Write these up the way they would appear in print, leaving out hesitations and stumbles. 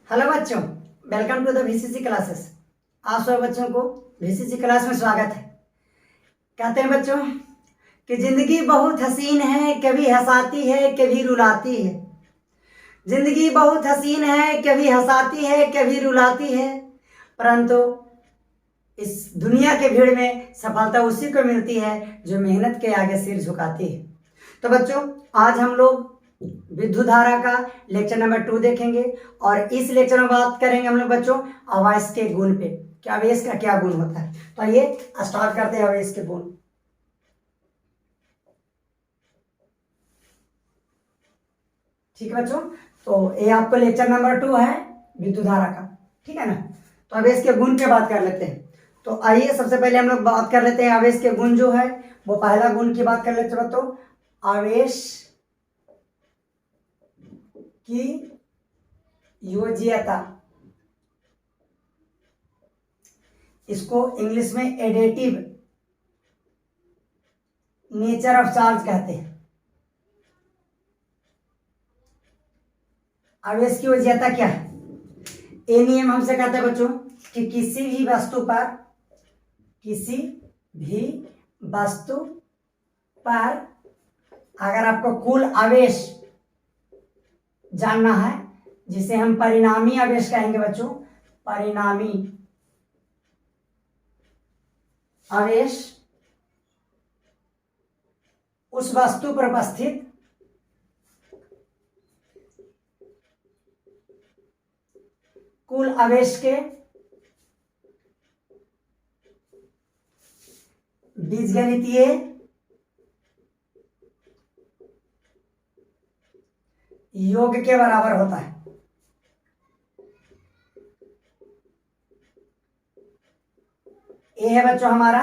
Hello बच्चों, welcome to the VCC classes. आप सब बच्चों को वीसीसी क्लास में स्वागत है। कहते हैं बच्चों कि जिंदगी बहुत हसीन है, कभी हंसाती है कभी रुलाती है। जिंदगी बहुत हसीन है, कभी हंसाती है कभी रुलाती है, परंतु इस दुनिया के भीड़ में सफलता उसी को मिलती है जो मेहनत के आगे सिर झुकाती है। तो बच्चों, आज हम लोग विद्युत धारा का लेक्चर नंबर 2 देखेंगे और इस लेक्चर में बात करेंगे हम लोग बच्चों आवेश के गुण पे कि आवेश का क्या गुण होता है। तो आइए स्टार्ट करते हैं आवेश के गुण। ठीक है बच्चों, तो ये आपको लेक्चर नंबर 2 है विद्युत धारा का, ठीक है ना। तो आवेश के गुण पे बात कर लेते हैं। तो आइए सबसे पहले हम लोग बात कर लेते हैं आवेश के गुण जो है वो पहला गुण की बात कर लेते हैं। तो आवेश की योज्यता, इसको इंग्लिश में एडेटिव नेचर ऑफ चार्ज कहते हैं। आवेश की योज्यता क्या है? ये नियम हमसे कहते हैं बच्चों कि किसी भी वस्तु पर अगर आपको कुल आवेश जानना है, जिसे हम परिणामी आवेश कहेंगे बच्चों, परिणामी आवेश उस वस्तु पर उपस्थित कुल आवेश के बीजगणितीय योग के बराबर होता है। ये है बच्चों हमारा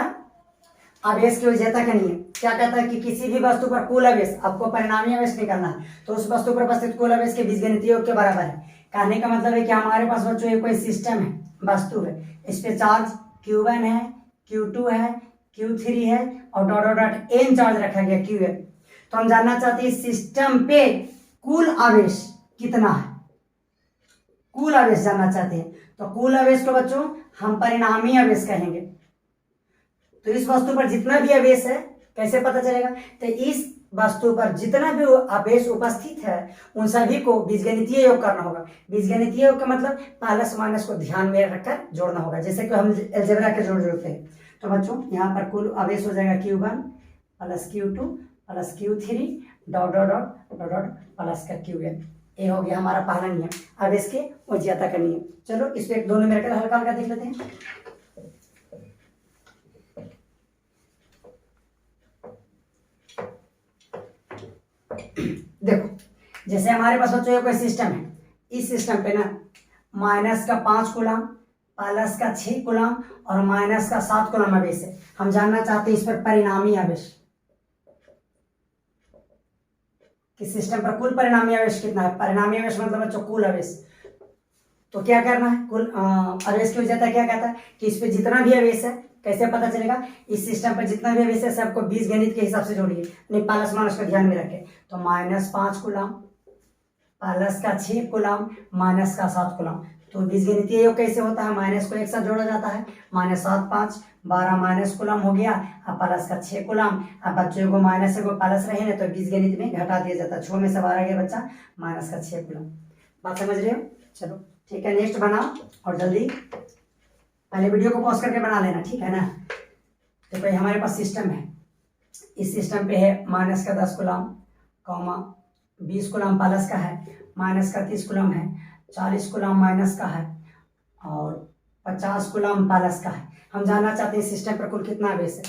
आवेश की योज्यता का नियम। क्या कहता है कि किसी भी वस्तु पर कुल आवेश, आपको परिणामी आवेश निकालना है, तो उस वस्तु पर उपस्थित कुल आवेश के बीजगणितीय योग के बराबर है। कहने का मतलब है कि हमारे पास बच्चों ये कोई सिस्टम है, वस्तु है, इस पे चार्ज Q1 है, Q2 है, Q3 है और dot dot dot n charge रखा गया Q है। तो हम जानना चाहते हैं सिस्टम पे कुल आवेश कितना है, कुल आवेश जानना चाहते हैं। तो कुल आवेश को बच्चों हम परिणामी आवेश कहेंगे। तो इस वस्तु पर जितना भी आवेश है कैसे पता चलेगा? तो इस वस्तु पर जितना भी आवेश उपस्थित है उन सभी को बीजगणितीय योग करना होगा। बीजगणितीय योग का मतलब प्लस माइनस को ध्यान में रखकर जोड़ना होगा, जैसे कि हम अलजेब्रा के जोड़ते हैं। तो बच्चों यहाँ पर कुल आवेश हो जाएगा Q1 plus Q2 plus Q3 dot dot dot dot dot plus का Qn। ये हो गया हमारा पहला नियम, आवेश के योज्यता का नियम। चलो इस पे दोनों मिलकर हल्का हल्का देख लेते हैं। देखो, जैसे हमारे पास बच्चों कोई सिस्टम है, इस सिस्टम पे ना माइनस का 5 कूलम, प्लस का 6 कूलम और माइनस का 7 कूलम आवेश है। हम जानना चाहते हैं इस पर परिणामी आवेश कि सिस्टम पर कुल परिणामी आवेश कितना है। परिणामी आवेश मतलब बच्चों कुल आवेश। तो क्या करना है, कुल आवेश की योज्यता क्या कहता है कि इस पे जितना भी आवेश है कैसे पता चलेगा? इस सिस्टम पर जितना भी आवेश है सबको बीजगणित के हिसाब से जोड़िए, नहीं प्लस माइनस को ध्यान में रखें। तो माइनस 5 कूलम, प्लस का 6 कूलम, माइनस का 7 कूलम। तो बीजगणितीय योग कैसे होता है? माइनस को एक साथ जोड़ा जाता है, माइनस 7 5 12 माइनस कूलम हो गया, अब प्लस का 6 कूलम। अब बच्चों को माइनस से को प्लस रहे ना तो बीजगणित में घटा दिया जाता है, 6 में से 12 गया बच्चा माइनस का 6 कूलम। बात समझ रहे हो? चलो ठीक है, नेक्स्ट बनाओ और जल्दी पहले वीडियो को पॉज करके बना लेना, ठीक है ना। तो भाई हमारे पास सिस्टम है, इस सिस्टम पे है माइनस का 10 कूलम, कॉमा 20 कूलम प्लस का है, माइनस का 30 कूलम है, 40 कूलम माइनस का है और 50 कूलम प्लस का है। हम जानना चाहते हैं सिस्टम पर कुल कितना आवेश है,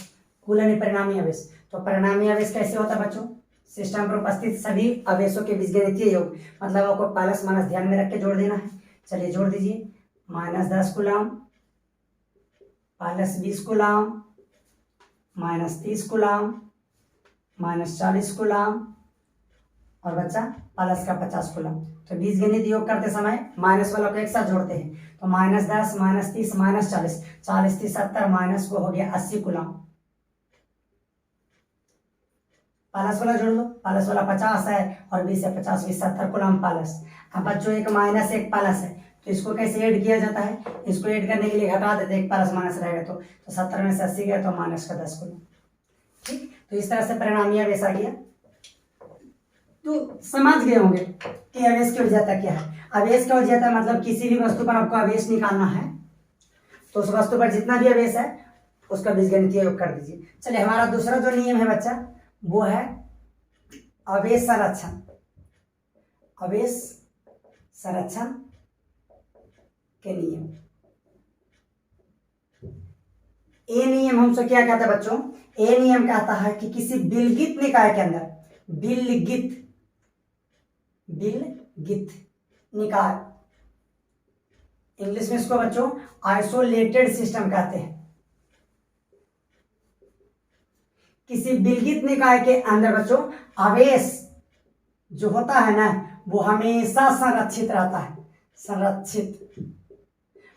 कुल यानी परिणामी आवेश। तो परिणामी आवेश कैसे होता है बच्चों? सिस्टम पर उपस्थित सभी आवेशों के बीजगणितीय योग, मतलब आपको प्लस माइनस ध्यान में रख के जोड़ देना है। चलिए जोड़ दीजिए, minus 10 coulomb plus 20 coulomb minus 30 coulomb minus 40 coulomb और बच्चा प्लस का 50 कूलम। तो बीजगणित योग करते समय माइनस वाला को एक साथ जोड़ते हैं। तो माइनस 10 माइनस 30 माइनस 40, 40 30 70 माइनस को हो गया 80 कूलम। प्लस वाला जोड़ लो, प्लस वाला 50 है और 20 है, 50 20 70 कूलम प्लस। अब बच्चों एक माइनस एक प्लस है तो इसको कैसे ऐड किया जाता है, इसको ऐड करने के लिए घटा देते हैं, एक प्लस माइनस रहेगा तो 70 में से 80 गया तो माइनस का 10 को। ठीक, तो इस तरह से परिणामी आवेश आ गया। तो समझ गए होंगे कि आवेश की उर्जेता क्या है। आवेश की उर्जेता मतलब किसी भी वस्तु पर आपको आवेश निकालना है तो उस वस्तु पर जितना भी आवेश है उसका बीजगणितीय योग कर दीजिए। चलिए, हमारा दूसरा जो नियम है बच्चा वो है आवेश संरक्षण। आवेश संरक्षण के नियम। ए नियम हमसे क्या कहता है बच्चों, ए नियम कहता है कि किसी बिलगित निकाय के अंदर, बिलगित निकाय, इंग्लिश में इसको बच्चों आइसोलेटेड सिस्टम कहते हैं। किसी बिलगित निकाय के अंदर बच्चों आवेश जो होता है ना वो हमेशा संरक्षित रहता है। संरक्षित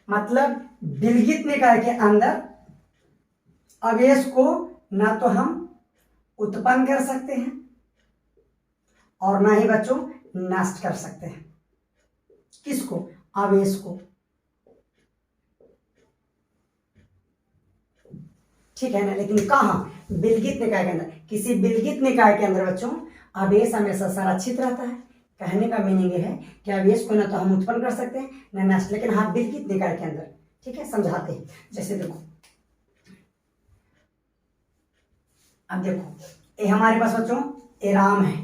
मतलब बिलगित निकाय के अंदर आवेश को ना तो हम उत्पन्न कर सकते हैं और ना ही बच्चों नष्ट कर सकते हैं। किसको, आवेश को। ठीक है ना, लेकिन कहाँ, बिलगित निकाय के अंदर। किसी बिलगित निकाय के अंदर बच्चों आवेश हमेशा संरक्षित रहता है। कहने का मीनिंग ये है कि आवेश को ना तो हम उत्पन्न कर सकते हैं ना नष्ट, लेकिन हाँ बिलगित निकाय के अंदर। ठीक है, समझाते हैं। जैसे देखो, अब देखो ये हमारे पास बच्चों ये राम है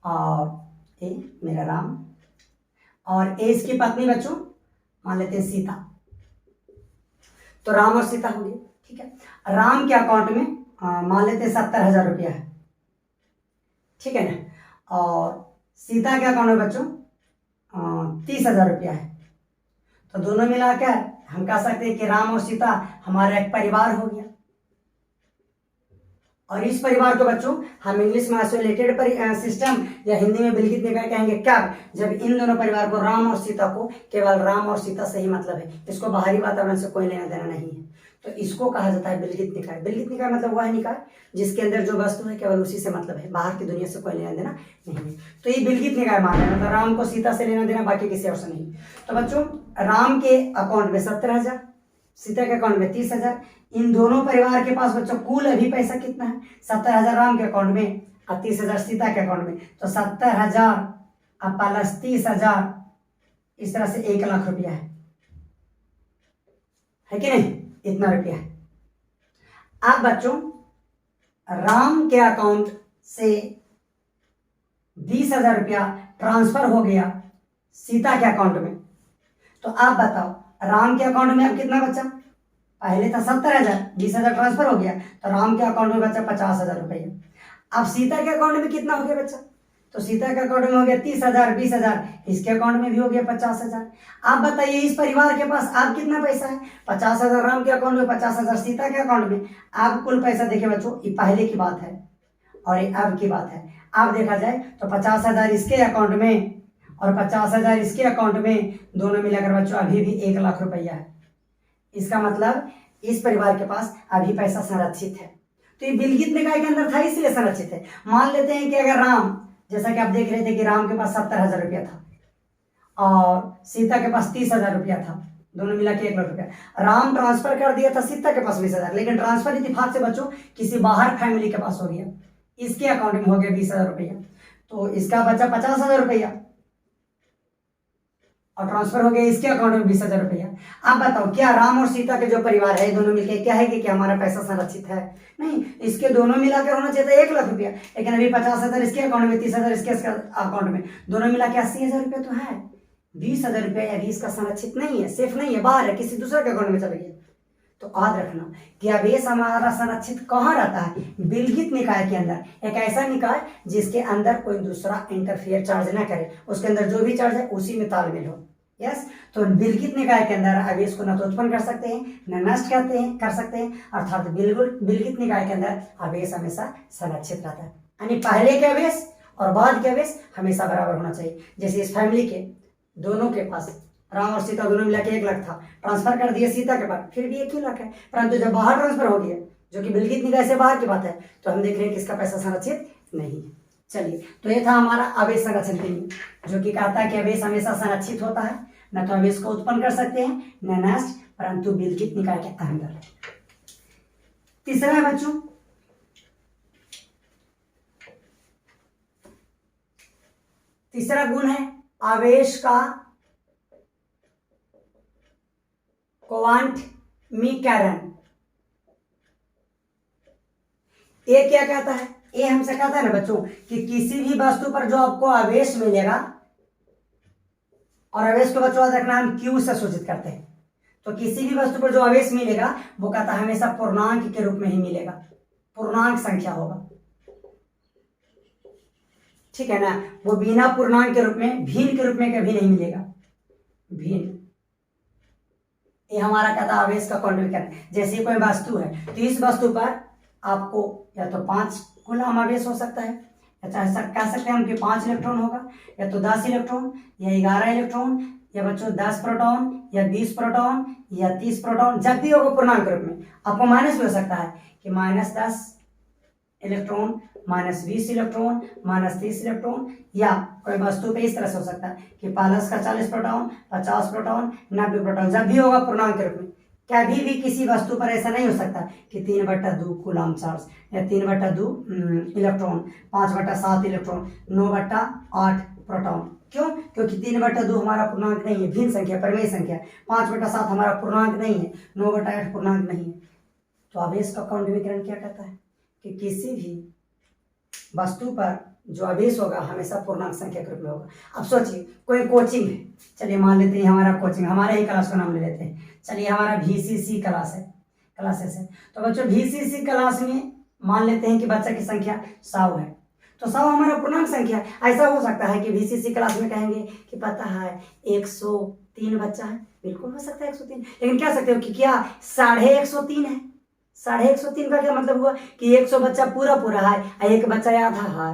और ये मेरा राम और ये इसकी पत्नी बच्चों मान लेते हैं सीता। तो राम और सीता हो गए। ठीक है, राम के अकाउंट में मान लेते हैं 70,000 रुपया है। ठीक है ना, और सीता के अकाउंट में बच्चों 30,000 रुपया है। तो दोनों मिलाकर हम कह सकते हैं कि राम और सीता हमारा एक परिवार हो गया। और इस परिवार को बच्चों हम इंग्लिश में आइसोलेटेड सिस्टम या हिंदी में बिलगित निकाय कहेंगे कब, जब इन दोनों परिवार को, राम और सीता को, केवल राम और सीता से ही मतलब है, इसको बाहरी वातावरण से कोई लेना देना नहीं है। तो इसको कहा जाता है बिलगित निकाय। बिलगित निकाय मतलब वह निकाय जिसके अंदर जो वस्तु है केवल उसी से मतलब है, बाहर की दुनिया से कोई लेना देना नहीं है। तो ये बिलगित निकाय मान है, मतलब राम को सीता से लेना देना, बाकी किसी और से नहीं। तो बच्चों राम के अकाउंट में 70,000, सीता के अकाउंट में 30,000। इन दोनों परिवार के पास बच्चों कुल अभी पैसा कितना है, 70,000 राम के अकाउंट में और 30,000 सीता के अकाउंट में। तो 70,000 प्लस 30,000 इस तरह से 1,00,000 रुपया है कि नहीं, इतना रुपया है। अब बच्चों राम के अकाउंट से 20,000 रुपया ट्रांसफर हो गया सीता के अकाउंट में। तो आप बताओ राम के अकाउंट में अब कितना बचा, पहले था 70,000, 20,000 ट्रांसफर हो गया तो राम के अकाउंट में बचा 50,000 रुपया। अब सीता के अकाउंट में कितना हो गया बच्चा, तो सीता के अकाउंट में हो गया 30,000, 20,000, इसके अकाउंट में भी हो गया 50,000। आप बताइए इस परिवार के पास अब कितना पैसा है, 50,000 राम के अकाउंट में, 50,000 सीता के अकाउंट में। अब कुल पैसा देखिए बच्चों, ये पहले की बात है और ये अब की बात है। अब देखा जाए तो 50,000 इसके अकाउंट में और 50,000 इसके अकाउंट में, दोनों मिलाकर बच्चों अभी भी 1,00,000 रुपया है। इसका मतलब इस परिवार के पास अभी पैसा संरक्षित है। तो ये बिलगित निकाय के अंदर था इसलिए संरक्षित है। मान लेते हैं कि अगर राम, जैसा कि आप देख रहे थे कि राम के पास 70,000 रुपया था और सीता के पास 30,000 रुपया था, दोनों मिला के 1,00,000 रुपया। राम ट्रांसफर कर दिया था सीता के पास 20,000, लेकिन ट्रांसफर इत्तेफाक से बच्चों किसी बाहर फैमिली के पास हो गया, इसके अकाउंट में हो गया 20,000 रुपया, तो इसका बचा 50,000 रुपया और ट्रांसफर हो गया इसके अकाउंट में 20,000 रुपया। आप बताओ क्या राम और सीता के जो परिवार है दोनों मिलकर क्या है कि हमारा पैसा संरक्षित है? नहीं, इसके दोनों मिलाकर होना चाहिए था 1,00,000 रुपया, लेकिन अभी 50,000 इसके अकाउंट में, 30,000 इसके अकाउंट में, दोनों मिला के 80,000 रुपया तो है। 20,000 रुपया अभी इसका संरक्षित नहीं है, सेफ नहीं है, बाहर है, किसी दूसरे के अकाउंट में चला गया। तो याद रखना कि आवेश हमारा संरक्षित कहाँ रहता है, बिलगित निकाय के अंदर। एक ऐसा निकाय जिसके अंदर कोई दूसरा इंटरफियर चार्ज ना करे, उसके अंदर जो भी चार्ज है उसी में तालमेल हो। यस, तो बिलगित निकाय के अंदर आवेश को न तो उत्पन्न कर सकते हैं न नष्ट कर सकते हैं, अर्थात बिलगित निकाय के अंदर आवेश हमेशा संरक्षित रहता है। यानी पहले के आवेश और बाद के आवेश हमेशा बराबर होना चाहिए। जैसे इस फैमिली के दोनों के पास राम और सीता दोनों मिला के 1,00,000 था, ट्रांसफर कर दिया सीता के पास, फिर भी 1,00,000 है, परंतु जब बाहर ट्रांसफर हो गया जो कि बिलगित निकाय से बाहर की बात है, तो हम देख रहे हैं कि इसका पैसा संरक्षित नहीं है। चलिए, तो ये था हमारा आवेश संरक्षण के लिए, जो कि कहता है कि आवेश हमेशा संरक्षित होता है, न तो आवेश को उत्पन्न कर सकते हैं न नष्ट, परंतु विद्युत निकाय के अंदर। तीसरा है बच्चों, तीसरा गुण है आवेश का क्वांटमीकरण। ये क्या कहता है? ये हमसे कहता है ना बच्चों कि किसी भी वस्तु पर जो आपको आवेश मिलेगा, और आवेश को बच्चों रखना हम क्यू से सूचित करते हैं, तो किसी भी वस्तु पर जो आवेश मिलेगा वो कहता है हमेशा पूर्णांक के रूप में ही मिलेगा, पूर्णांक संख्या होगा, ठीक है ना। वो बिना पूर्णांक के रूप में, भिन्न के रूप में कभी नहीं मिलेगा, भिन्न। ये हमारा कहता है आवेश का क्वांटमीकरण। जैसे कोई वस्तु है तो इस वस्तु पर आपको या तो 5 कूलम आवेश हो सकता है, या चाहे कह सकते हैं हम कि 5 इलेक्ट्रॉन होगा, या तो 10 इलेक्ट्रॉन, या 11 इलेक्ट्रॉन, या बच्चों 10 प्रोटॉन, या 20 प्रोटॉन, या 30 प्रोटॉन, जब भी होगा पूर्णांक रूप में। आपको माइनस भी हो सकता है कि -10 इलेक्ट्रॉन, -20 इलेक्ट्रॉन, -30 इलेक्ट्रॉन, या कोई वस्तु पे इस तरह से हो सकता है कि प्लस का 40 प्रोटॉन, 50 प्रोटॉन, 90 प्रोटॉन, जब भी होगा पूर्णांक रूप में। कभी भी किसी वस्तु पर ऐसा नहीं हो सकता कि 3/2 कूलम चार्ज, या 3/2 इलेक्ट्रॉन, 5/7 इलेक्ट्रॉन, 9/8 प्रोटॉन। क्यों? क्योंकि 3/2 हमारा पूर्णांक नहीं है, भिन्न संख्या, परिमेय संख्या। 5/7 हमारा पूर्णांक नहीं है, 9/8 पूर्णांक नहीं है। तो आवेश का क्वांटमीकरण क्या कहता है कि किसी भी वस्तु पर जो आवेश होगा हमेशा पूर्णांक संख्या के रूप में होगा। अब सोचिए कोई कोचिंग है, चलिए मान लेते हैं हमारा कोचिंग, हमारे ही क्लास का नाम ले लेते हैं, चलिए हमारा VCC क्लास है, क्लासेस है। तो बच्चों VCC क्लास में मान लेते हैं कि बच्चा की संख्या 100 है, तो 100 हमारा पूर्णांक संख्या है। ऐसा हो सकता है कि VCC क्लास में कहेंगे कि पता है 103 बच्चा है, बिल्कुल हो सकता है 103, लेकिन कह सकते हो कि क्या 150 है। 150 का क्या मतलब हुआ कि 100 बच्चा पूरा है और एक बच्चा आधा है,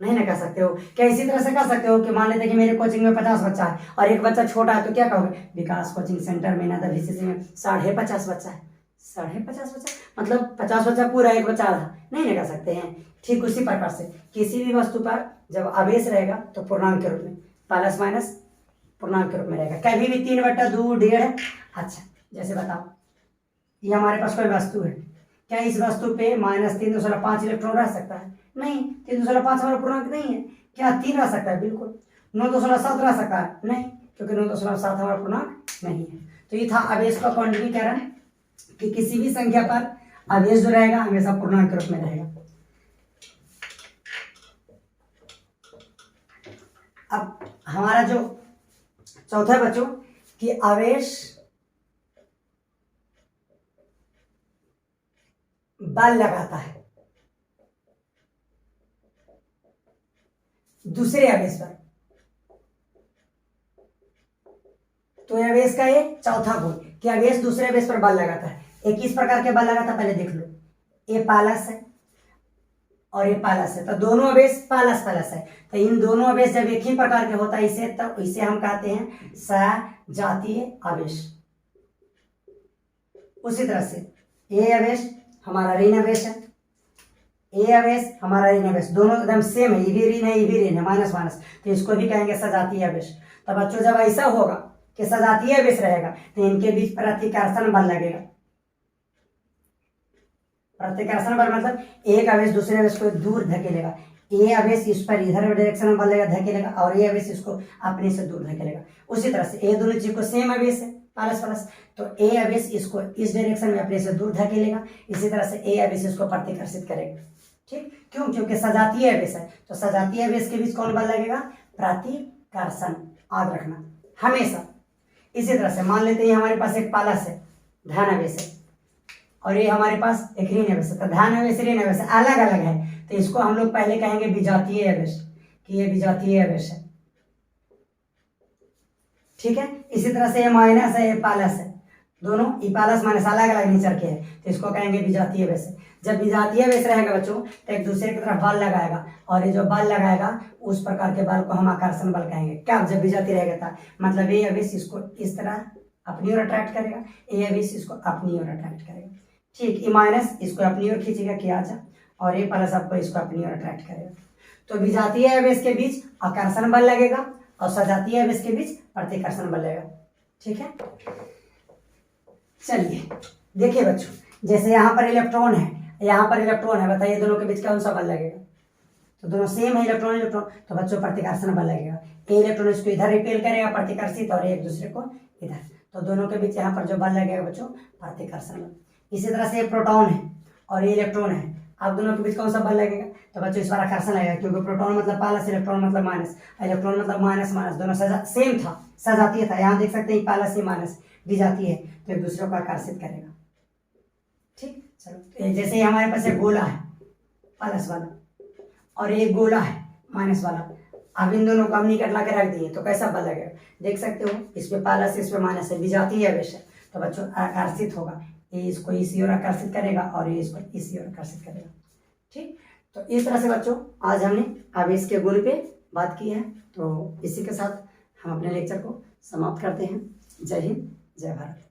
नहीं ना कह सकते हो। क्या इसी तरह से कह सकते हो कि मान लेते हैं कि मेरे कोचिंग में 50 बच्चा है और एक बच्चा छोटा है, तो क्या कहोगे विकास कोचिंग सेंटर में ना VCC में 50 बच्चा है, 50 बच्चा मतलब 50 बच्चा पूरा, एक बच्चा आधा, नहीं ना कह सकते हैं। ठीक उसी प्रकार से किसी भी वस्तु पर जब आवेश रहेगा तो पूर्णांक के रूप में, प्लस माइनस पूर्णांक के रूप में रहेगा, कभी भी 3/2, 1.5। अच्छा जैसे बताओ ये हमारे पास कोई वस्तु है, क्या इस वस्तु पे -3.5 इलेक्ट्रॉन रह सकता है? नहीं, 3.5 हमारा पूर्णांक नहीं है। क्या 3 रह सकता है? बिल्कुल। 9.7 रह सकता है? नहीं, क्योंकि 9.7 हमारा पूर्णांक नहीं है। तो ये था आवेश का क्वांटमीकरण कि किसी भी संख्या पर आवेश जो रहेगा हमेशा पूर्णांक के रूप में रहेगा। अब हमारा जो चौथा है बच्चों कि आवेश बल लगाता है दूसरे आवेश पर। तो आवेश का ये चौथा गुण कि आवेश दूसरे आवेश पर बल लगाता है। एक किस प्रकार के बल लगाता है पहले देख लो। ये पालस है और ये पालस है, तो दोनों आवेश पालस है, तो इन दोनों आवेश जब एक ही प्रकार के होता है इसे, तो इसे हम कहते हैं सजातीय आवेश। उसी तरह से ये आवेश हमारा ऋण आवेश है, ये आवेश हमारा ऋण आवेश, दोनों एकदम सेम है, ये भी ऋण है, ये भी ऋण है, माइनस माइनस, तो इसको भी कहेंगे सजातीय आवेश। तो बच्चों जब ऐसा होगा कि सजातीय आवेश रहेगा तो इनके बीच प्रतिकर्षण बल लगेगा। प्रतिकर्षण बल मतलब एक आवेश दूसरे आवेश को दूर धकेलेगा, ये आवेश इस पर इधर डायरेक्शन में बल लगेगा धकेलेगा, और ये आवेश इसको अपने से दूर धकेलेगा। उसी तरह से ये दोनों चीज को सेम आवेश है प्लस प्लस, तो ए आवेश इसको इस डायरेक्शन में अपने से दूर धकेलेगा, इसी तरह से ए आवेश इसको प्रतिकर्षित करेगा। ठीक, क्यों? क्योंकि सजातीय आवेश है, तो सजातीय आवेश के बीच कौन बल लगेगा? प्रतिकर्षण। याद रखना हमेशा। इसी तरह से मान लेते हैं हमारे पास एक पालस है, धन आवेश है, और ये हमारे पास एक ऋण आवेश है, तो धन आवेश ऋण आवेश अलग अलग है, तो इसको हम लोग पहले कहेंगे विजातीय आवेश कि ये विजातीय आवेश है। ठीक है, इसी तरह से ये माइनस है, ये प्लस है, दोनों ये प्लस माइनस अलग अलग नेचर के हैं, तो इसको कहेंगे विजातीय आवेश। जब विजातीय आवेश रहेगा बच्चों तो एक दूसरे की तरफ बल लगाएगा, और ये जो बल लगाएगा उस प्रकार के बल को हम आकर्षण बल कहेंगे। क्या? जब विजातीय रहेगा था मतलब ये आवेश इसको इस तरह अपनी ओर अट्रैक्ट करेगा, ये आवेश इसको अपनी ओर अट्रैक्ट करेगा। ठीक, ये माइनस इसको अपनी ओर खींचेगा किया जा, और ये प्लस आपको इसको अपनी ओर अट्रैक्ट करेगा। तो विजातीय आवेश के बीच आकर्षण बल लगेगा और सजातीय आवेश के बीच प्रतिकर्षण बल लगेगा। ठीक है, चलिए देखिए बच्चों, जैसे यहाँ पर इलेक्ट्रॉन है, यहाँ पर इलेक्ट्रॉन है, बताइए दोनों के बीच कौन सा बल लगेगा? तो दोनों सेम है, इलेक्ट्रॉन इलेक्ट्रॉन, तो बच्चों प्रतिकर्षण बल लगेगा। ये इलेक्ट्रॉन इसको इधर रिपेल करेगा प्रतिकर्षित, और एक दूसरे को इधर, तो दोनों के बीच यहाँ पर जो बल लगेगा बच्चों प्रतिकर्षण बल। इसी तरह से ये प्रोटॉन है और ये इलेक्ट्रॉन है, अब दोनों के बीच कौन सा बल लगेगा? तो बच्चों इस बार आकर्षण लगेगा, क्योंकि प्रोटॉन मतलब प्लस, इलेक्ट्रॉन मतलब माइनस, इलेक्ट्रॉन मतलब माइनस माइनस, दोनों सेम था, सजातीय था। यहाँ देख सकते हैं प्लस ही माइनस विजातीय है, तो एक दूसरे को आकर्षित करेगा। ठीक, चलो तो जैसे हमारे पास एक गोला है प्लस वाला और एक गोला है माइनस वाला, अब इन दोनों को हम निकट ला के रख दिए तो कैसा बल लगेगा? देख सकते हो, इस पे प्लस इस पे माइनस है, विजातीय आवेश है, तो बच्चों आकर्षित होगा, ये इसको इसी ओर आकर्षित करेगा और ये इसको इसी ओर आकर्षित करेगा। ठीक, तो इस तरह से बच्चों आज हमने आवेश के गुण पे बात की है। तो इसी के साथ हम अपने लेक्चर को समाप्त करते हैं। जय हिंद, जय भारत।